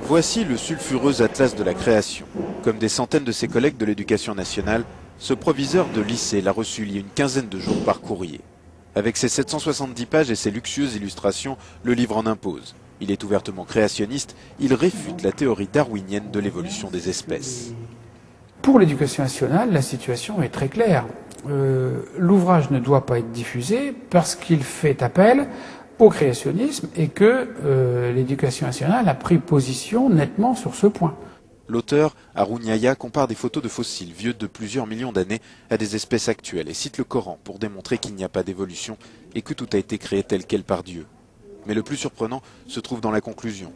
Voici le sulfureux atlas de la création. Comme des centaines de ses collègues de l'éducation nationale, ce proviseur de lycée l'a reçu il y a une quinzaine de jours par courrier. Avec ses 770 pages et ses luxueuses illustrations, le livre en impose. Il est ouvertement créationniste, il réfute la théorie darwinienne de l'évolution des espèces. Pour l'éducation nationale, la situation est très claire. L'ouvrage ne doit pas être diffusé parce qu'il fait appel au créationnisme et que l'éducation nationale a pris position nettement sur ce point. L'auteur, Haroun Yahya, compare des photos de fossiles vieux de plusieurs millions d'années à des espèces actuelles et cite le Coran pour démontrer qu'il n'y a pas d'évolution et que tout a été créé tel quel par Dieu. Mais le plus surprenant se trouve dans la conclusion.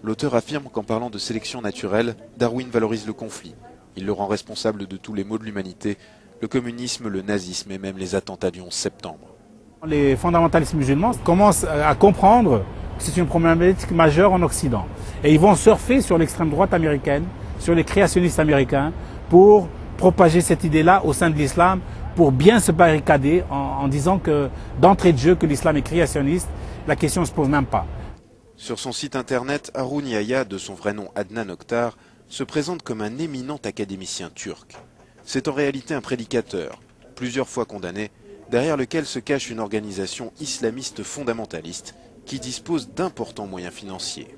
L'auteur affirme qu'en parlant de sélection naturelle, Darwin valorise le conflit. Il le rend responsable de tous les maux de l'humanité, le communisme, le nazisme et même les attentats du 11 septembre. Les fondamentalistes musulmans commencent à comprendre que c'est une problématique majeure en Occident. Et ils vont surfer sur l'extrême droite américaine, sur les créationnistes américains, pour propager cette idée-là au sein de l'islam, pour bien se barricader en disant que d'entrée de jeu que l'islam est créationniste, la question ne se pose même pas. Sur son site internet, Haroun Yahya, de son vrai nom Adnan Oktar, se présente comme un éminent académicien turc. C'est en réalité un prédicateur, plusieurs fois condamné, derrière lequel se cache une organisation islamiste fondamentaliste qui dispose d'importants moyens financiers.